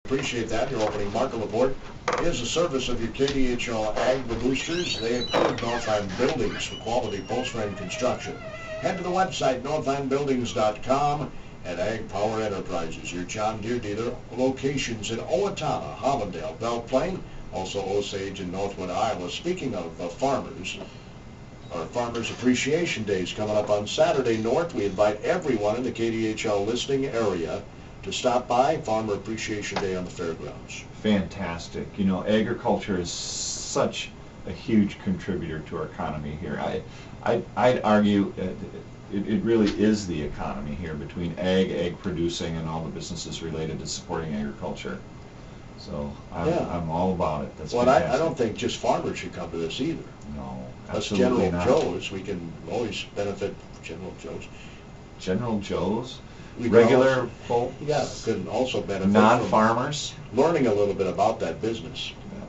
Appreciate that. Your opening market report is a service of your KDHL Ag Boosters. They include Northland Buildings for quality post-frame construction. Head to the website, northlandbuildings.com, and Ag Power Enterprises, your John Deere dealer. Locations in Owatonna, Hollandale, Belle Plaine, also Osage and Northwood, Iowa. Speaking of farmers, our Farmers Appreciation Day is coming up on Saturday, North. We invite everyone in the KDHL listening area to stop by. Farmer Appreciation Day on the fairgrounds. Fantastic. You know, agriculture is such a huge contributor to our economy here. I'd argue it really is the economy here between egg producing, and all the businesses related to supporting agriculture. So I'm all about it. That's fantastic. I don't think just farmers should come to this either. No, us absolutely General not. Joes, we can always benefit General Joes. General Joes? We Regular also, folk? Yeah, could also benefit non-farmers? from learning a little bit about that business. Yeah.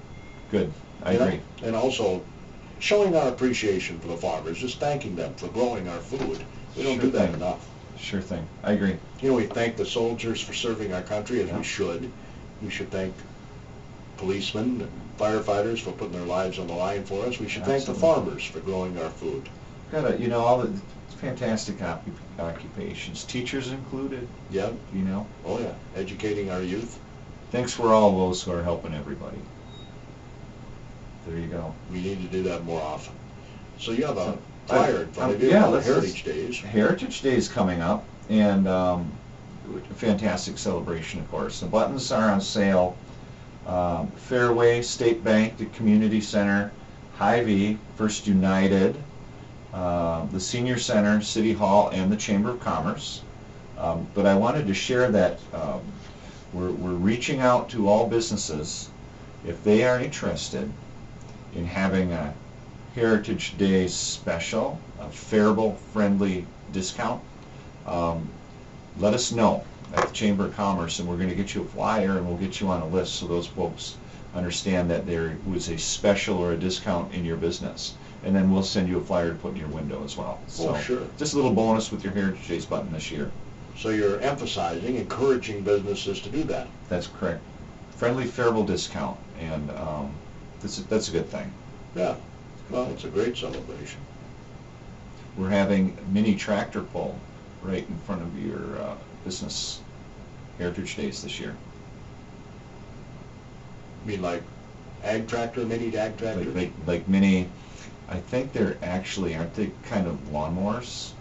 Good. I agree. And also showing our appreciation for the farmers, just thanking them for growing our food. We don't do that enough. Sure thing. I agree. You know, we thank the soldiers for serving our country, as we should. We should thank policemen and firefighters for putting their lives on the line for us. We should thank the farmers for growing our food. Got you know, all the fantastic occupations, teachers included. Yep. You know. Oh yeah, educating our youth. Thanks for all those who are helping everybody. There you go. We need to do that more often. So you have a flyer in front of you. Yeah, Heritage Days. Heritage Day is coming up, and a fantastic celebration, of course. The buttons are on sale. Fairway, State Bank, the Community Center, Hy-Vee, First United, the Senior Center, City Hall, and the Chamber of Commerce. But I wanted to share that we're reaching out to all businesses if they are interested in having a Heritage Day special, a Faribault-friendly discount. Let us know at the Chamber of Commerce, and we're going to get you a flyer, and we'll get you on a list so those folks understand that there was a special or a discount in your business. And then we'll send you a flyer to put in your window as well. So sure. Just a little bonus with your Heritage Days button this year. So you're emphasizing, encouraging businesses to do that. That's correct. Friendly Faribault discount, and that's a good thing. Yeah. Well, it's a great celebration. We're having mini tractor pull right in front of your business Heritage Days this year. You mean like ag tractor, mini ag tractor? Like mini, I think they're actually, aren't they kind of lawnmowers?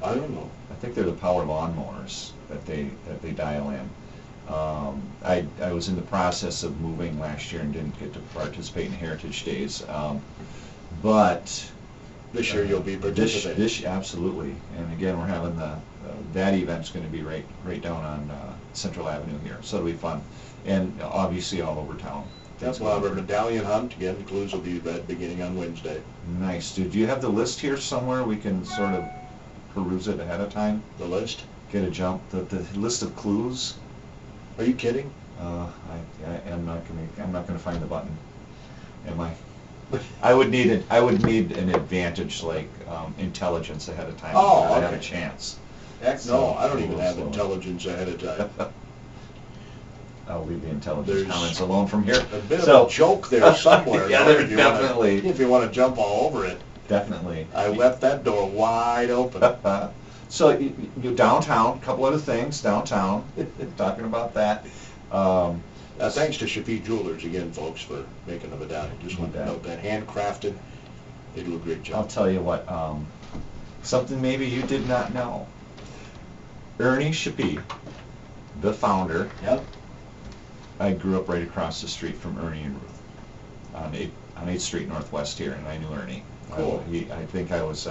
I don't know. I think they're the power lawnmowers that they dial in. I was in the process of moving last year and didn't get to participate in Heritage Days, but this year you'll be participating. This absolutely, and again we're having that event's going to be right down on Central Avenue here, so it'll be fun, and obviously all over town. That's why our medallion hunt, again, the clues will be read beginning on Wednesday. Nice. Do you have the list here somewhere we can sort of peruse it ahead of time? The list? Get a jump. The list of clues. Are you kidding? I'm not gonna find the button. Am I? I would need an advantage like intelligence ahead of time. Oh, okay. I have a chance. Heck no, I don't even have intelligence ahead of time. I'll leave the intelligence comments alone from here. A bit of a joke there somewhere. Yeah, there's definitely. If you want to jump all over it. Definitely. I left that door wide open. So you downtown, a couple other things downtown, talking about that. Thanks to Shafi Jewelers again, folks, for making the medallion. Just want to note that handcrafted. They do a great job. I'll tell you what, something maybe you did not know. Ernie Shafi, the founder. Yep. I grew up right across the street from Ernie and Ruth on 8th Street Northwest here, and I knew Ernie. Cool. I think I was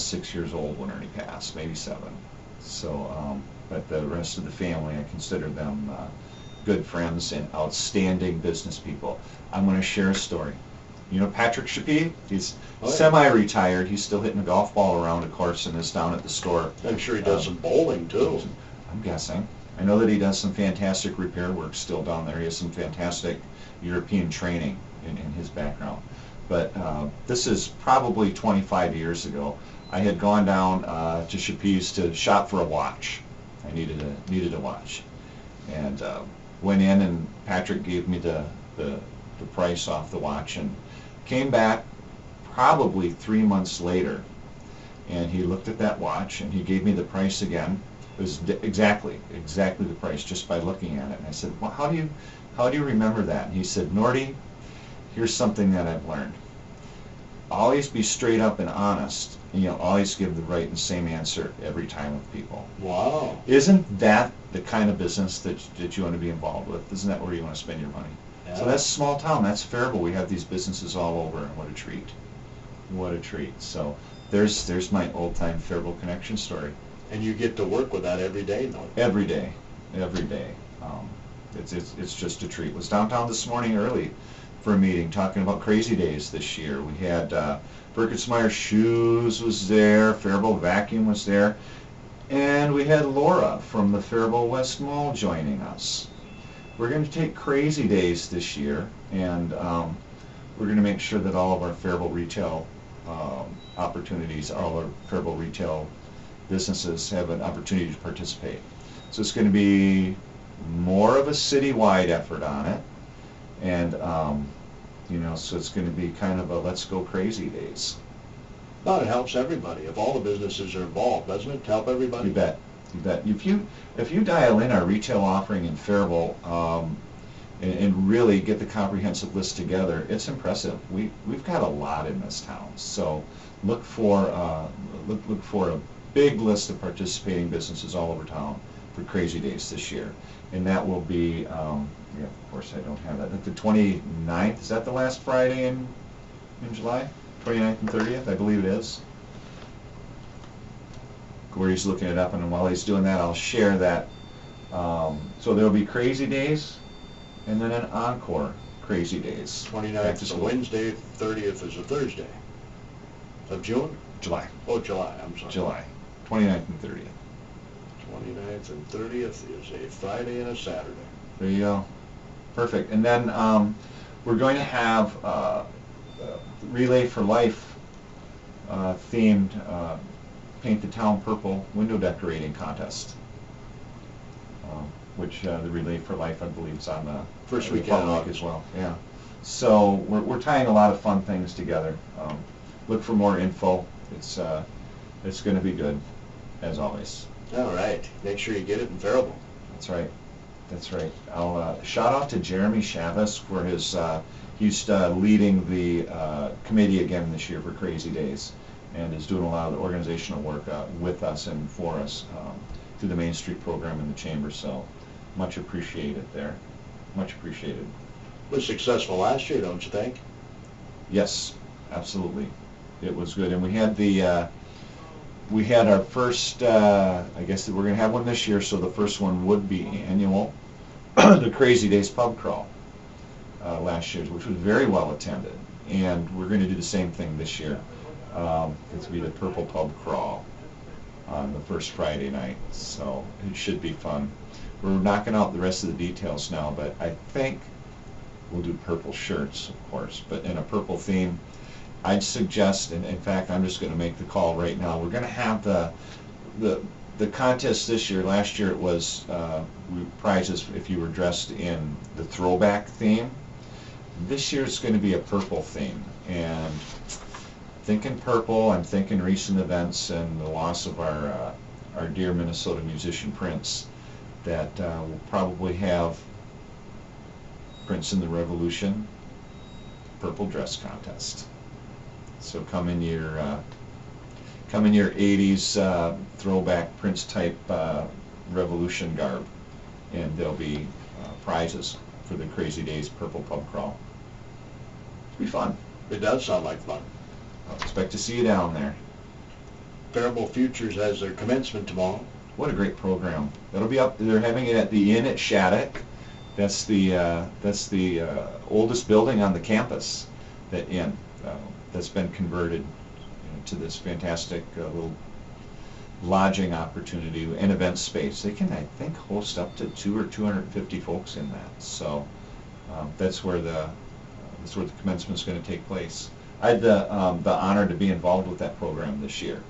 6 years old when Ernie passed, maybe 7. So, but the rest of the family, I consider them good friends and outstanding business people. I'm going to share a story. You know Patrick Shafi? He's semi-retired. He's still hitting a golf ball around a course and is down at the store. I'm sure he does some bowling too. I'm guessing. I know that he does some fantastic repair work still down there. He has some fantastic European training in his background. But this is probably 25 years ago. I had gone down to Shapi's to shop for a watch. I needed a watch. And went in and Patrick gave me the price off the watch, and came back probably 3 months later, and he looked at that watch and he gave me the price again. It was exactly the price just by looking at it. And I said, well, how do you remember that? And he said, Norty, here's something that I've learned. Always be straight up and honest. And, always give the right and same answer every time with people. Wow. Isn't that the kind of business that you want to be involved with? Isn't that where you want to spend your money? Yeah. So that's small town. That's Faribault. We have these businesses all over, and what a treat. What a treat. So there's my old-time Faribault connection story. And you get to work with that every day, though. Every day. It's just a treat. Was downtown this morning early for a meeting talking about Crazy Days this year. We had Burkittsmeyer Shoes was there, Faribault Vacuum was there, and we had Laura from the Faribault West Mall joining us. We're going to take Crazy Days this year, and we're going to make sure that all of our Faribault retail opportunities, all our Faribault retail businesses have an opportunity to participate. So it's going to be more of a citywide effort on it, and so it's going to be kind of a let's go crazy days. Well, it helps everybody. If all the businesses are involved, doesn't it? To help everybody? You bet. If you dial in our retail offering in Faribault and really get the comprehensive list together, it's impressive. We've got a lot in this town. So look for a big list of participating businesses all over town for Crazy Days this year. And that will be, of course I don't have that. The 29th, is that the last Friday in July? 29th and 30th, I believe it is. Gordy's looking it up, and while he's doing that, I'll share that. So there will be Crazy Days, and then an encore Crazy Days. 29th is a Wednesday, 30th is a Thursday. Of June? July. Oh, July, I'm sorry. July. 29th and 30th. 29th and 30th is a Friday and a Saturday. There you go. Perfect. And then we're going to have Relay for Life themed Paint the Town Purple window decorating contest, which the Relay for Life, I believe, is on the first weekend in August as well. Yeah. So we're tying a lot of fun things together. Look for more info. It's going to be good, as always. All right. Make sure you get it in Faribault. That's right. That's right. I'll shout out to Jeremy Chavez for his, he's leading the committee again this year for Crazy Days, and is doing a lot of the organizational work with us and for us through the Mainstreet program in the Chamber, so much appreciated there. Much appreciated. It was successful last year, don't you think? Yes, absolutely. It was good, and we had we had our first, I guess we're going to have one this year, so the first one would be annual, the Crazy Days Pub Crawl last year, which was very well attended. And we're going to do the same thing this year. It's going to be the Purple Pub Crawl on the first Friday night, so it should be fun. We're knocking out the rest of the details now, but I think we'll do purple shirts, of course, but in a purple theme. I'd suggest, and in fact, I'm just going to make the call right now. We're going to have the contest this year. Last year it was prizes if you were dressed in the throwback theme. This year it's going to be a purple theme, and thinking purple, I'm thinking recent events and the loss of our dear Minnesota musician Prince. That we'll probably have Prince in the Revolution purple dress contest. So come in your 80s throwback Prince type Revolution garb, and there'll be prizes for the Crazy Days Purple Pub Crawl. It'll be fun. It does sound like fun. I'll expect to see you down there. Faribault Futures has their commencement tomorrow. What a great program. That'll be up. They're having it at the Inn at Shattuck. That's the oldest building on the campus. That inn that's been converted to this fantastic little lodging opportunity and event space. They can, I think, host up to 200 or 250 folks in that. So that's where the commencement is going to take place. I had the honor to be involved with that program this year,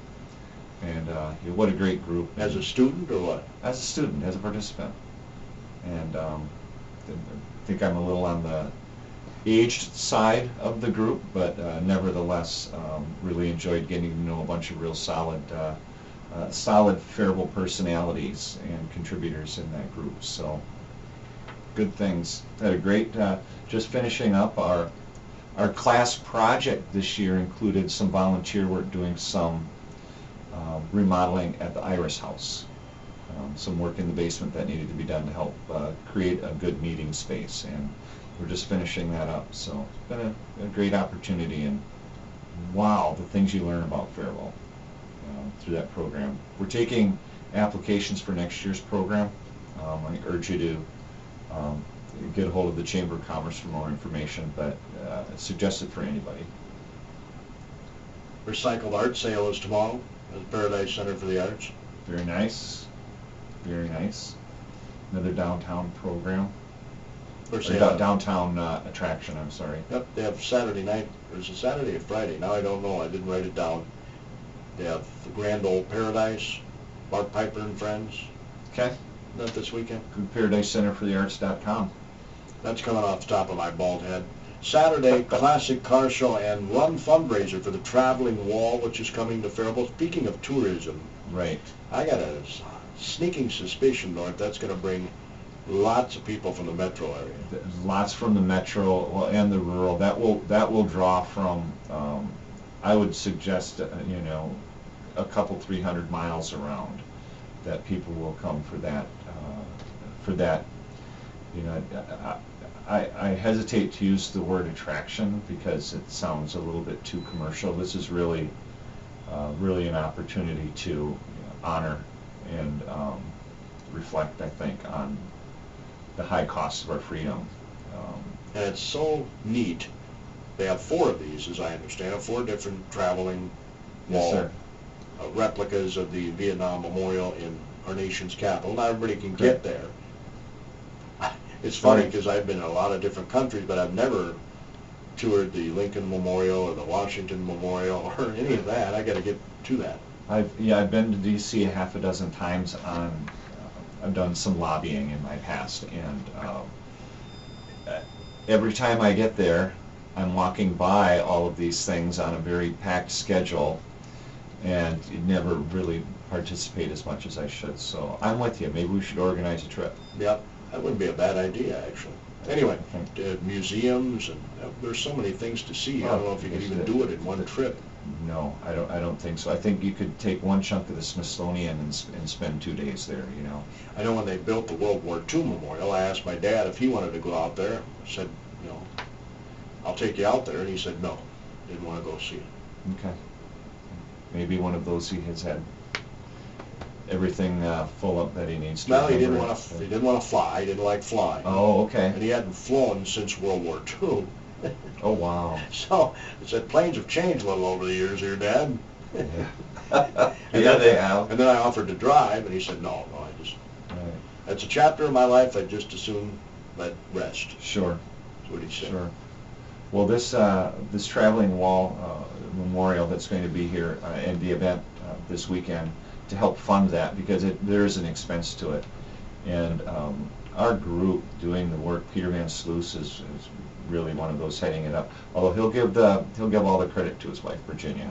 and what a great group. As a student or what? As a student, as a participant, and think I'm a little on the aged side of the group, but nevertheless, really enjoyed getting to know a bunch of real solid Faribault personalities and contributors in that group. So good things. Had a great, just finishing up our class project this year included some volunteer work doing some remodeling at the Iris House. Some work in the basement that needed to be done to help create a good meeting space, and we're just finishing that up. So it's been a great opportunity, and wow, the things you learn about Faribault through that program. We're taking applications for next year's program. I urge you to get a hold of the Chamber of Commerce for more information, but suggest it for anybody. Recycled art sale is tomorrow at the Paradise Center for the Arts. Very nice. Very nice. Another downtown program. Or downtown attraction, I'm sorry. Yep, they have Saturday night, or is it Saturday or Friday? Now I don't know, I didn't write it down. They have the Grand Old Paradise, Bart Piper and Friends. Okay. Not this weekend. ParadiseCenterForTheArts.com. That's coming off the top of my bald head. Saturday, classic car show and run fundraiser for the Traveling Wall, which is coming to Faribault. Speaking of tourism, right. I got a sneaking suspicion, Nort, that's going to bring lots of people from the metro area. There's lots from the metro and the rural. That will draw from. I would suggest you know, a couple 300 miles around, that people will come for that. You know, I hesitate to use the word attraction because it sounds a little bit too commercial. This is really really an opportunity to honor and reflect, I think, on the high cost of our freedom. And it's so neat. They have 4 of these, as I understand it, 4 different traveling wall replicas of the Vietnam Memorial in our nation's capital. Not everybody can get there. It's funny because I've been in a lot of different countries, but I've never toured the Lincoln Memorial or the Washington Memorial or any of that. I got to get to that. I've been to D.C. a half a dozen times. I've done some lobbying in my past, and every time I get there, I'm walking by all of these things on a very packed schedule, and never really participate as much as I should. So I'm with you. Maybe we should organize a trip. Yep, that wouldn't be a bad idea, actually. Anyway, museums, and there's so many things to see. I don't know if you can even do it in one trip. No, I don't think so. I think you could take one chunk of the Smithsonian and spend 2 days there, you know. I know when they built the World War II Memorial, I asked my dad if he wanted to go out there. I said, you know, I'll take you out there, and he said no, didn't want to go see it. Okay. Maybe one of those he has had everything full up that he needs to. No, he didn't want to fly. He didn't like flying. Oh, okay. And he hadn't flown since World War II. Oh, wow. So I said, planes have changed a little over the years here, Dad. Yeah, they have. And then I offered to drive, and he said, no, I just, that's a chapter of my life I'd just as soon let rest. Sure. That's what he said. Sure. Well, this Traveling Wall memorial that's going to be here and the event this weekend to help fund that, because there is an expense to it. And our group doing the work, Peter Van Sluis is really one of those heading it up. Although he'll give all the credit to his wife, Virginia.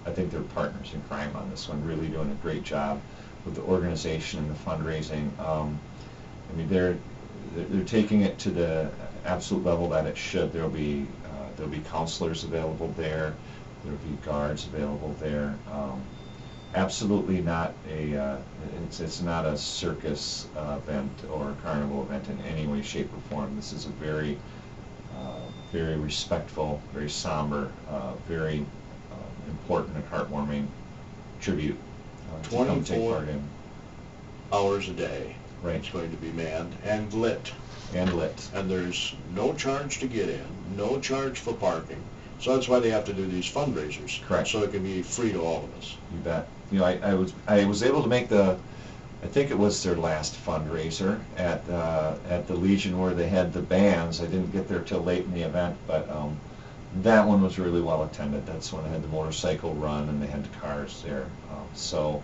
I think they're partners in crime on this one, really doing a great job with the organization and the fundraising. I mean, they're taking it to the absolute level that it should. There'll be counselors available there. There'll be guards available there. Absolutely not it's not a circus event or a carnival event in any way, shape, or form. This is a very very respectful, very somber, very important and heartwarming tribute to come take part in. 24 hours a day. Right. It's going to be manned and lit. And lit. And there's no charge to get in, no charge for parking. So that's why they have to do these fundraisers. Correct. So it can be free to all of us. You bet. You know, I was able to make I think it was their last fundraiser at the Legion where they had the bands. I didn't get there till late in the event, but that one was really well attended. That's when they had the motorcycle run and they had the cars there. So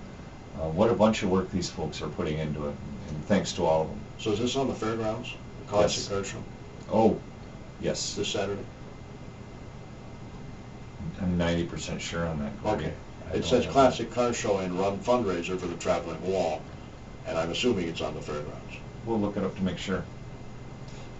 what a bunch of work these folks are putting into it, and thanks to all of them. So is this on the fairgrounds? Classic Car Show Oh, yes. this Saturday? I'm 90% sure on that, Gordy. Okay. I It don't says have Classic Car Show and Run fundraiser for the Traveling Wall, and I'm assuming it's on the fairgrounds. that. We'll look it up to make sure.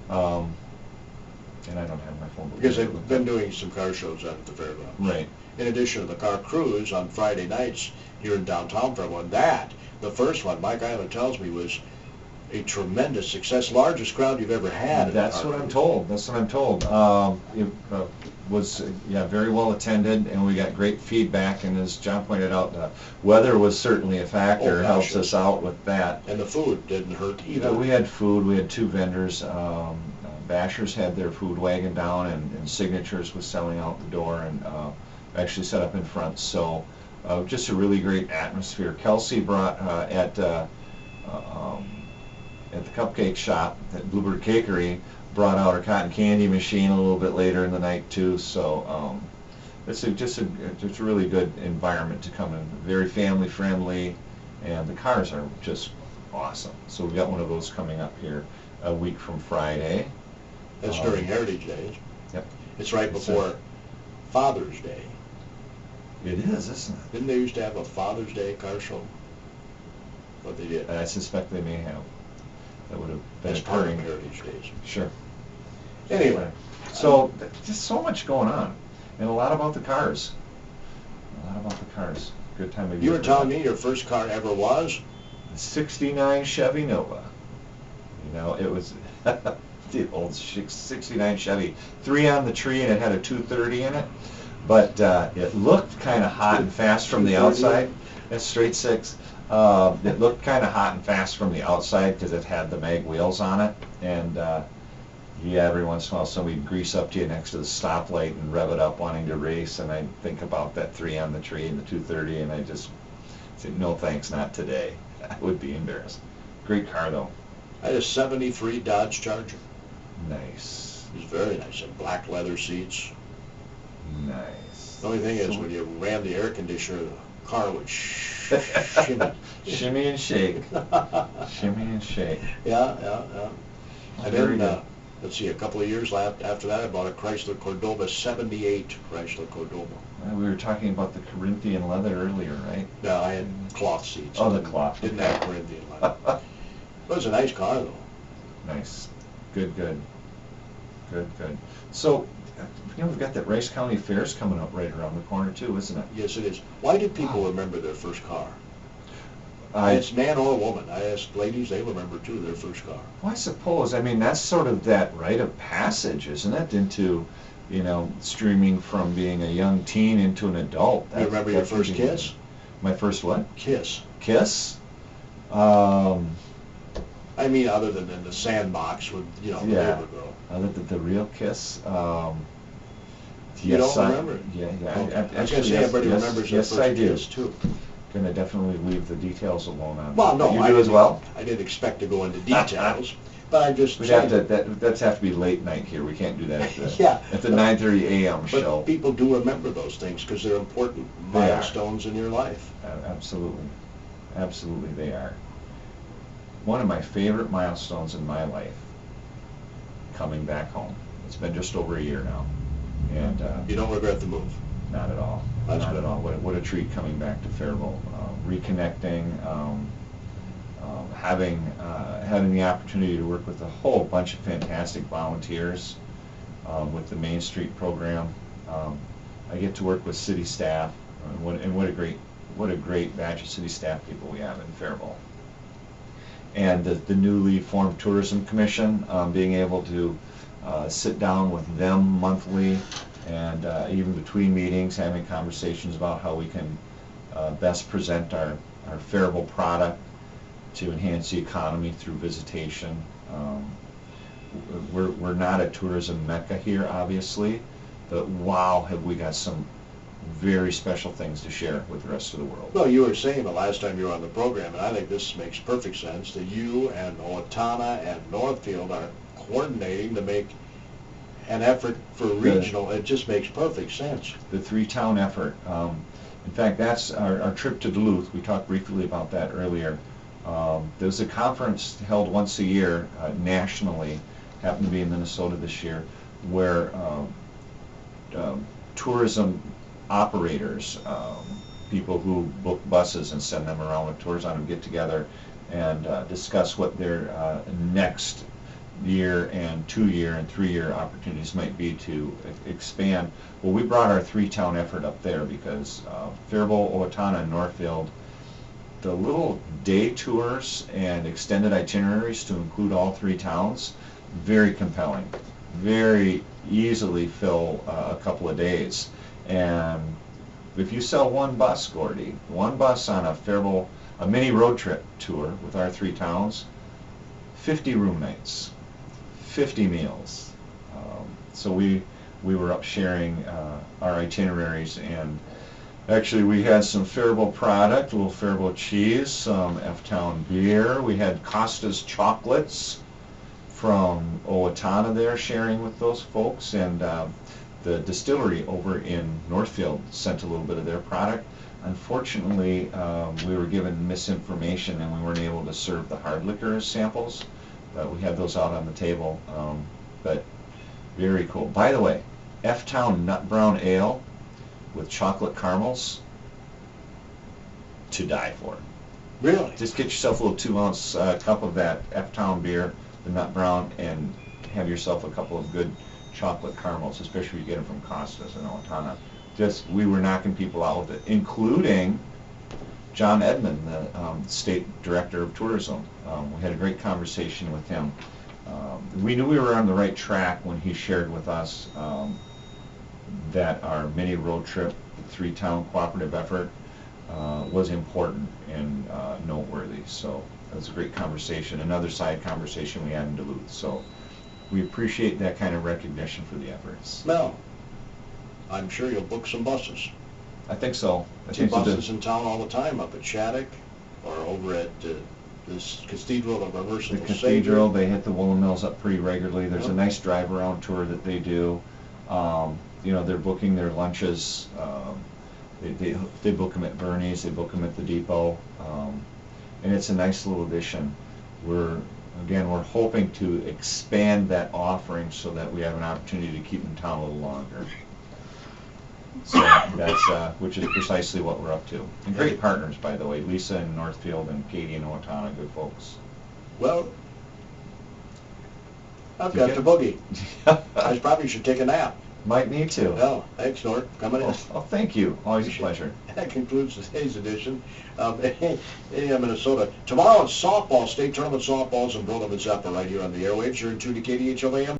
And I don't have my phone. But Because we'll they've look it been up. doing some car shows out at the fairgrounds. Right. In addition to the car cruise on Friday nights here in downtown for everyone. That, the first one, Mike Eiler tells me, was a tremendous success, largest crowd you've ever had. That's what I'm told. That's what I'm told. It was very well attended, and we got great feedback. And as John pointed out, weather was certainly a factor. Oh, gosh, Helps yes. us out with that. And the food didn't hurt either. We had food. We had 2 vendors. Bashers had their food wagon down, and Signatures was selling out the door, and actually set up in front. So just a really great atmosphere. Kelsey brought at the cupcake shop at Bluebird Cakery, brought out her cotton candy machine a little bit later in the night too. So it's just a really good environment to come in. Very family friendly, and the cars are just awesome. So we got one of those coming up here a week from Friday. That's during Heritage Days. Yep. It's right before Father's Day. It is, isn't it? Didn't they used to have a Father's Day car show? What they did. I suspect they may have. That would have been That's part of occurring. Heritage Days. Sure. Anyway. So just so much going on, and a lot about the cars. A lot about the cars. Good time of year. You were telling me your first car ever was? A '69 Chevy Nova. You know, it was the old '69 Chevy, 3 on the tree, and it had a 230 in it. But it looked kind of hot and fast from the outside. It's straight 6. It looked kind of hot and fast from the outside because it had the mag wheels on it. And every once in a while somebody would grease up to you next to the stoplight and rev it up wanting to race. And I'd think about that 3 on the tree and the 230, and I just said, no thanks, not today. I would be embarrassed. Great car though. I had a '73 Dodge Charger. Nice. It was very nice. Had black leather seats. Nice. The only thing is, when you ran the air conditioner, the car would shimmy. Shimmy and shake. Shimmy and shake. Yeah. And Very then, good. let's see, a couple of years after that, I bought a Chrysler Cordoba, '78 Chrysler Cordoba. We were talking about the Corinthian leather earlier, right? No, I had cloth seats. Oh, the cloth. Didn't have Corinthian leather. It was a nice car, though. Nice. Good. So, we've got that Rice County Fairs coming up right around the corner too, isn't it? Yes, it is. Why do people remember their first car? I It's man or woman. I asked ladies, they remember too their first car. Well, I suppose. I mean, that's sort of that rite of passage, isn't it, into, streaming from being a young teen into an adult. You remember your first kiss? My first what? Kiss. Kiss? I mean, other than in the sandbox with, the Yeah. neighbor girl. The real kiss? You yes, don't remember it? Yeah. Okay. I was going to Actually, say, yes, everybody yes, remembers their yes, first I do. kiss too. Gonna definitely leave the details alone on Well, that. no, You do as well? I didn't expect to go into details, but I just We'd said, have to, that's have to be late night here. We can't do that at the, Yeah. at the 9:30 a.m. show. but people do remember those things because they're important They are. milestones in your life. Absolutely. Absolutely they are. One of my favorite milestones in my life, coming back home. It's been just over a year now. And You don't regret the move. not at all. That's Not good. at all. What a treat coming back to Faribault. Reconnecting, having the opportunity to work with a whole bunch of fantastic volunteers with the Mainstreet program. I get to work with city staff, and what a great batch of city staff people we have in Faribault. And the newly formed Tourism Commission, being able to sit down with them monthly and even between meetings, having conversations about how we can best present our Faribault product to enhance the economy through visitation. We're not a tourism mecca here, obviously, but wow, have we got some very special things to share with the rest of the world. Well, you were saying the last time you were on the program, and I think this makes perfect sense, that you and Owatonna and Northfield are coordinating to make an effort for regional. It just makes perfect sense. The 3-town effort. In fact, that's our trip to Duluth. We talked briefly about that earlier. There's a conference held once a year nationally happened to be in Minnesota this year, where tourism operators, people who book buses and send them around with tours on them, get together and discuss what their next year and 2-year and 3-year opportunities might be to expand. Well, we brought our 3-town effort up there because Faribault, Owatonna, and Northfield, the little day tours and extended itineraries to include all 3 towns, very compelling, very easily fill a couple of days. And if you sell one bus, Gordy, one bus on a Faribault, a mini road trip tour with our 3 towns, 50 room nights, 50 meals. So we were up sharing our itineraries, and actually we had some Faribault product, a little Faribault cheese, some F-Town beer. We had Costa's chocolates from Owatonna there sharing with those folks, and the distillery over in Northfield sent a little bit of their product. Unfortunately, we were given misinformation and we weren't able to serve the hard liquor samples. We had those out on the table, but very cool. By the way, F-Town Nut Brown Ale with chocolate caramels, to die for. Really? Just get yourself a little 2-ounce cup of that F-Town beer, the Nut Brown, and have yourself a couple of good chocolate caramels, especially if you get them from Costa's and Owatonna. Just, we were knocking people out with it, including John Edmond, the State Director of Tourism. We had a great conversation with him. We knew we were on the right track when he shared with us that our mini road trip, 3-town cooperative effort, was important and noteworthy. So it was a great conversation, another side conversation we had in Duluth. So we appreciate that kind of recognition for the efforts. Well, I'm sure you'll book some buses. I think so. I See think buses in town all the time, up at Shattuck or over at this Cathedral of Our the Merciful cathedral, Savior. they hit the Woolen Mills up pretty regularly. There's a nice drive-around tour that they do. You know, they're booking their lunches. They book them at Bernie's, they book them at the depot, and it's a nice little addition. We're hoping to expand that offering so that we have an opportunity to keep them in town a little longer. So that's which is precisely what we're up to. And great partners, by the way, Lisa in Northfield and Katie in Owatonna, good folks. Well, I've got to boogie. I probably should take a nap. Might need to. Well, thanks, Nort. Coming in. Oh, thank you. Always a pleasure. That concludes today's edition of AM Minnesota. Tomorrow it's softball, state tournament softballs in Brotherman Zephyr right here on the airwaves. You're in tune to KDHL AM.